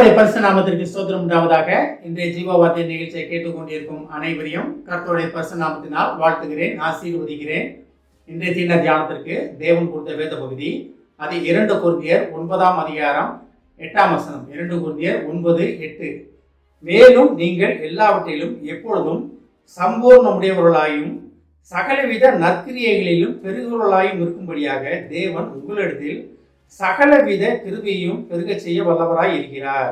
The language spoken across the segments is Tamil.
கர்த்தருடைய பரிசுத்த நாமத்திற்கு ஸ்தோத்திரம் உண்டாவதாக. இன்றைய ஜீவ வார்த்தை நிகழ்ச்சியை கேட்டுக்கொண்டிருக்கும் அனைவரையும் கர்த்தருடைய பரிசுத்த நாமத்தினால் வாழ்த்துகிறேன், ஆசீர்வதிக்கிறேன். இன்றைய தீன தியானத்திற்கு தேவன் கொடுத்த வேத பகுதி அது 2 கொரிந்தியர் 9ஆம் அதிகாரம் 8ஆம் வசனம். 2 கொரிந்தியர் 9:8. மேலும் நீங்கள் எல்லாவற்றிலும் எப்பொழுதும் சம்பூர்ணமுடையவர்களாயும் சகலவித நற்கிரியைகளிலும் பெருகுவர்களாயும் இருக்கும்படியாக தேவன் உங்களிடத்தில் சகலவித கிருபையும் பெருக செய்ய வல்லவராய் இருக்கிறார்.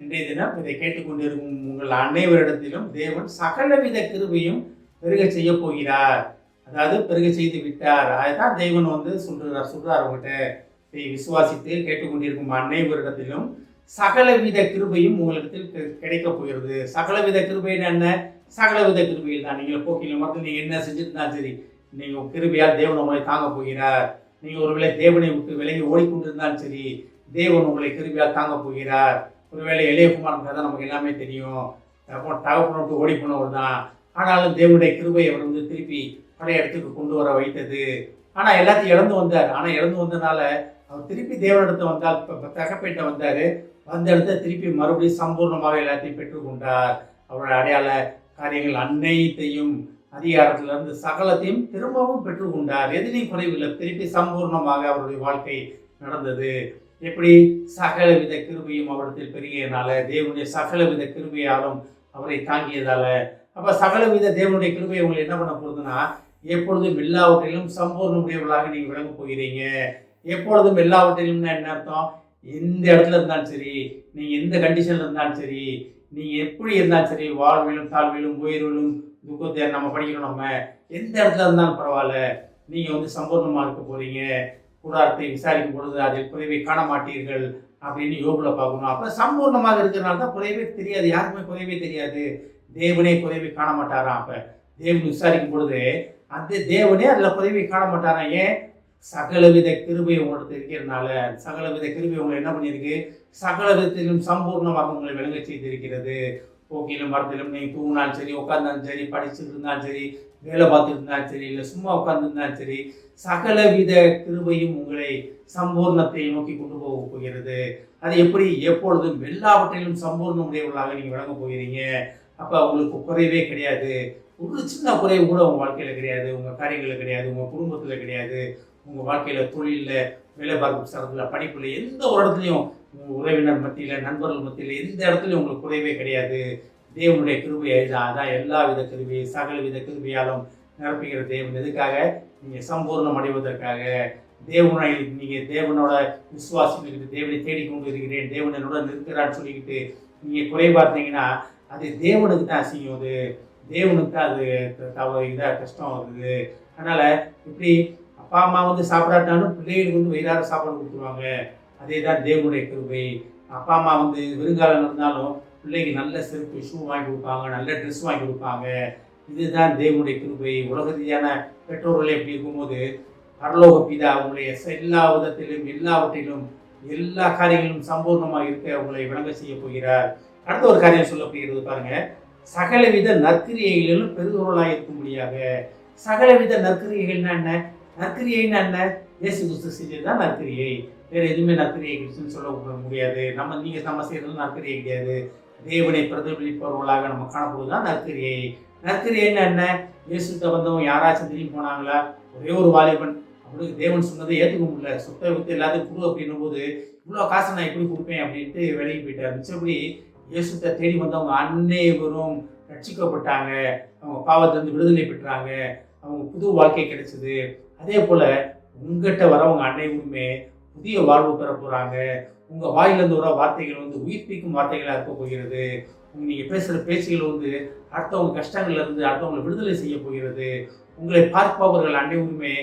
இன்றைய தினம் இதை கேட்டுக்கொண்டிருக்கும் உங்கள் அனைவரிடத்திலும் தேவன் சகலவித கிருபையும் பெருக செய்ய போகிறார். அதாவது பெருக செய்து விட்டார். அதுதான் தேவன் சொல்றார் அவங்ககிட்ட. இதை விசுவாசித்து கேட்டுக்கொண்டிருக்கும் அனைவரிடத்திலும் சகலவித கிருபையும் உங்களிடத்தில் கிடைக்க போகிறது. சகலவித கிருபைன்னு என்ன? சகலவித கிருபையில் தான். நீங்கள் போக்கில மட்டும் நீங்கள் என்ன செஞ்சுருந்தாலும் சரி, நீங்கள் கிருபையால் தேவன் உங்களை தாங்க போகிறார். நீங்கள் ஒருவேளை தேவனை விட்டு விலகி ஓடிக்கொண்டிருந்தாலும் சரி, தேவன் உங்களை கிருபையால் தாங்க போகிறார். ஒருவேளை இளையகுமாரன் கதை நமக்கு எல்லாமே தெரியும். தகப்பனை விட்டு ஓடி போனவர் தான். ஆனாலும் தேவனுடைய கிருபை அவர் திருப்பி பழைய இடத்துக்கு கொண்டு வர வைத்தது. ஆனால் எல்லாத்தையும் இழந்து வந்தார். ஆனால் இழந்து வந்தனால அவர் திருப்பி தேவனிடத்தை வந்தால், தகப்பேட்ட வந்தார். வந்த இடத்த திருப்பி மறுபடியும் சம்பூர்ணமாக எல்லாத்தையும் பெற்றுக்கொண்டார். அவருடைய அடையாள காரியங்கள் அனைத்தையும் அதிகாரத்திலிருந்து சகலத்தையும் திரும்பவும் பெற்றுக்கொண்டார். எதிலையும் குறைவில்லை. திருப்பி சம்பூர்ணமாக அவருடைய வாழ்க்கை நடந்தது. எப்படி? சகலவித கிருபையும் அவரிடத்தில் பெருகியனால, தேவனுடைய சகலவித கிருபையாலும் அவரை தாங்கியதால. அப்ப சகலவித தேவனுடைய கிருபை உங்களை என்ன பண்ண போகுதுன்னா, எப்பொழுதும் எல்லாவற்றிலும் சம்பூர்ணமுடையவர்களாக நீங்க விளங்க போகிறீங்க. எப்பொழுதும் எல்லாவற்றிலும் என்ன அர்த்தம்? எந்த இடத்துல இருந்தாலும் சரி, நீங்க எந்த கண்டிஷன்ல இருந்தாலும் சரி, நீங்க எப்படி இருந்தாலும் சரி, வாழ்விலும் தாழ்விலும் உயர்விலும் துக்கத்தை நம்ம படிக்கணும். நம்ம எந்த இடத்துல இருந்தாலும் பரவாயில்ல, நீங்க சம்பூர்ணமா இருக்க போறீங்க. கூடாரத்தை விசாரிக்கும் பொழுது அதில் குறைவை காண மாட்டீர்கள் அப்படின்னு யோகுல பார்க்கணும். அப்ப சம்பூர்ணமாக இருக்கிறனால தான் குறைவே தெரியாது. யாருக்குமே குறைவே தெரியாது. தேவனே குறைவை காண மாட்டாராம். அப்ப தேவன் விசாரிக்கும் பொழுது அந்த தேவனே அதுல குறைவை காண மாட்டாராம். ஏன்? சகலவித கிருபை உங்களுக்கு இருக்கிறதுனால. சகலவித கிருபை உங்களை என்ன பண்ணியிருக்கு? சகல விதத்திலும் சம்பூர்ணமாக உங்களை விளங்க செய்திருக்கிறது. போக்கிலும் மரத்திலும் நீங்கள் தூங்கினாலும் சரி, உட்கார்ந்தாலும் சரி, படிச்சுட்டு இருந்தாலும் சரி, வேலை பார்த்துட்டு இருந்தாலும் சரி, இல்லை சும்மா உட்கார்ந்துருந்தாலும் சரி, சகலவித கிருபையும் உங்களை சம்பூர்ணத்தை நோக்கி கொண்டு போக போகிறது. அது எப்படி? எப்பொழுதும் எல்லாவற்றிலும் சம்பூர்ணம் உடையவர்களாக நீங்கள் விளங்க போகிறீங்க. அப்போ உங்களுக்கு குறைவே கிடையாது. ஒரு சின்ன குறைவு கூட உங்கள் வாழ்க்கையில் கிடையாது, உங்கள் காரியங்களில் கிடையாது, உங்கள் குடும்பத்தில் கிடையாது, உங்கள் வாழ்க்கையில், தொழிலில், வேலை பார்க்கும் ஸ்தலத்தில், படிப்பில், எந்த ஒரு இடத்துலையும், உங்கள் உறவினர் மத்தியில், நண்பர்கள் மத்தியில், எந்த இடத்துலையும் உங்களுக்கு குறைவே கிடையாது. தேவனுடைய கிருபையை அதான் எல்லா வித கிருபை சகலவித கிருபையாலும் நிரப்புகிற தேவன். எதுக்காக? நீங்கள் சம்பூர்ணம் அடைவதற்காக. தேவனை நீங்கள் தேவனோட விசுவாசிக்கிட்டு தேவனை தேடிக்கொண்டு இருக்கிறேன், தேவன் என்னோட நிற்கிறான்னு சொல்லிக்கிட்டு நீங்கள் குறை பார்த்தீங்கன்னா அது தேவனுக்கு தான் அசிங்கம். அது தேவனுக்கு தான் அது இதாக கஷ்டம் வருது. அதனால் இப்படி அப்பா அம்மா சாப்பிடாட்டாலும் பிள்ளைகளுக்கு வயிறார சாப்பாடு கொடுத்துருவாங்க. அதே தான் தேவனுடைய கிருபை. அப்பா அம்மா வெறுங்காலம் இருந்தாலும் பிள்ளைக்கு நல்ல செருப்பு, ஷூ வாங்கி கொடுப்பாங்க, நல்ல ட்ரெஸ் வாங்கி கொடுப்பாங்க. இதுதான் தேவனுடைய கிருபை. உலக ரீதியான பெற்றோர்கள் எப்படி இருக்கும்போது பரலோக பிதா உங்களுடைய எல்லா விதத்திலும் எல்லாவற்றிலும் எல்லா காரியங்களும் சம்பூர்ணமாக இருக்க உங்களை விளங்க செய்ய போகிறார். அடுத்த ஒரு காரியம் சொல்ல போகிறது பாருங்க. சகலவித நற்கிரியைகளிலும் பெருகுவர்களாக இருக்கும்படியாக. சகலவித நற்கிரியைகள்னா என்ன? நற்கிரியைன்னா என்ன? இயேசு கிறிஸ்து செஞ்சதுதான் நற்கிரியை. வேற எதுவுமே நற்கிரியை கிறிஸ்துன்னு சொல்ல முடியாது. நம்ம செய்யறது நற்கிரியை கிடையாது. தேவனை பிரதிபலிப்பவர்களாக நம்ம காணப்படுவதுதான் நற்கிரியை. நற்கிரியைன்னா என்ன? இயேசுத்த வந்தவங்க யாராச்சும் திரும்பி போனாங்களா? ஒரே ஒரு வாலிபன், அவனுக்கு தேவன் சொன்னதை ஏற்றுக்க முடியல. சொத்தை வித்து எல்லாத்தையும் கொடு அப்படின்னும் போது, இவ்வளோ காசை நான் எப்படி கொடுப்பேன் அப்படின்ட்டு விலகி போயிட்டார். மிச்சபடி இயேசுத்த தேடி வந்தவங்க அனைவரும் ரட்சிக்கப்பட்டாங்க. அவங்க பாவத்திலிருந்து விடுதலை பெற்றாங்க. அவங்க புது வாழ்க்கை கிடைச்சது. அதே போல உங்ககிட்ட வரவங்க அனைவருமே புதிய வாழ்வு பெற போறாங்க. உங்க வாயிலிருந்து வர வார்த்தைகள் உயிர்ப்பிக்கும் வார்த்தைகளாக இருக்க போகிறது. நீங்க பேசுற பேச்சுகள் அடுத்தவங்க கஷ்டங்கள்ல இருந்து அடுத்தவங்களை விடுதலை செய்ய போகிறது. உங்களை பார்ப்பவர்கள் அனைவருமே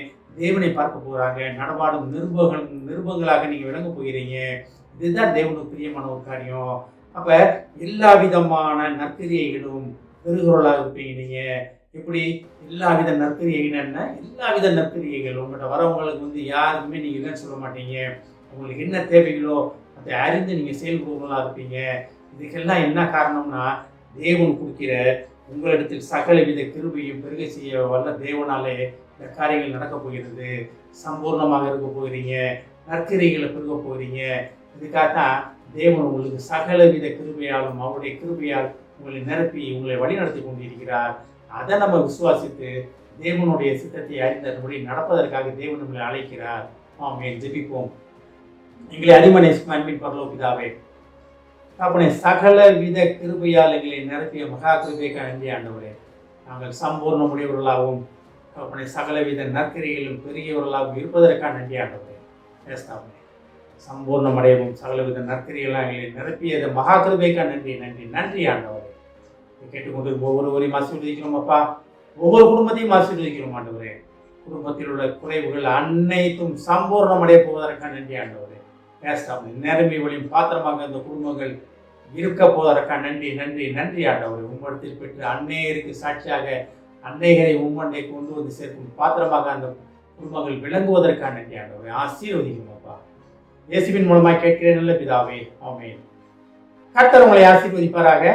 தேவனை பார்க்க போறாங்க. நடமாடும் நிருபங்களாக நீங்க விளங்க போகிறீங்க. இதுதான் தேவனுக்கு பிரியமான ஒரு காரியம். அப்ப எல்லா விதமான நற்கிரியைகளும் பெருகுறளாக இருப்பீங்க. நீங்க எப்படி? எல்லா வித நற்கிரியைகள் என்ன? எல்லா வித நற்கிரியைகள் உங்கள்கிட்ட வரவங்களுக்கு யாருக்குமே நீங்க இல்லைன்னு சொல்ல மாட்டீங்க. உங்களுக்கு என்ன தேவைகளோ அதை அறிந்து நீங்க செயல்படுவர்களாக இருப்பீங்க. இதுக்கெல்லாம் என்ன காரணம்னா, தேவன் கொடுக்கிற உங்களிடத்தில் சகலவித கிருபையும் பெருக செய்ய வல்ல தேவனாலே இந்த காரியங்கள் நடக்க போகிறது. சம்பூர்ணமாக இருக்க போகிறீங்க. நற்கிரியைகளை பெருக போகிறீங்க. இதுக்காகத்தான் தேவன் உங்களுக்கு சகலவித கிருபையாலும் அவருடைய கிருபையால் உங்களை நிரப்பி உங்களை வழிநடத்தி கொண்டிருக்கிறார். அதை நம்ம விசுவாசித்து தேவனுடைய சித்தத்தை அறிந்தபடி நடப்பதற்காக தேவன் நம்மளை அழைக்கிறார். ஆமென். ஜெபிப்போம். எங்களை அடிமனை அன்பின் பரலோக பிதாவே, அப்பனை சகல வித கிருபையால் எங்களை நிரப்பிய மகா கிருபைக்கு நன்றி ஆண்டவரே. நாங்கள் சம்பூர்ணமுடையவர்களாகவும் அப்பனை சகலவித நற்கரிகளும் பெரியவர்களாகவும் இருப்பதற்காக நன்றி ஆண்டவரே. ஏஸ்தாவே, சம்பூர்ணம் அடையவும் சகலவித நற்கரிகளாக எங்களை நிரப்பியது மகா கிருபைக்கு நன்றி நன்றி நன்றி ஆண்டவரே. கேட்டுக்கொண்டு ஒவ்வொருவரையும் ஆசீர்வதிக்கிறோம் அப்பா. ஒவ்வொரு குடும்பத்தையும் ஆசீர்வதிக்கிறோம் ஆண்டவரே. குடும்பத்தில் உள்ள குறைவுகள் அனைத்தும் சம்பூர்ணம் அடைய போவதற்காக நன்றி ஆண்டவரே. நிரம்பி வழியும் பாத்திரமாக அந்த குடும்பங்கள் இருக்க போவதற்காக நன்றி நன்றி நன்றி ஆண்டவரே. உம்மிடத்தில் பெற்று அன்னையருக்கு சாட்சியாக அன்னைகளை உம்மண்டை கொண்டு வந்து சேர்க்கும் பாத்திரமாக அந்த குடும்பங்கள் விளங்குவதற்காக நன்றி ஆண்டவரே. ஆசீர்வதிக்கும் அப்பா. இயேசுவின் மூலமாக கேட்கிறேன் நல்ல பிதாவே. ஆமென். கர்த்தர் உங்களை ஆசீர்வதிப்பாராக.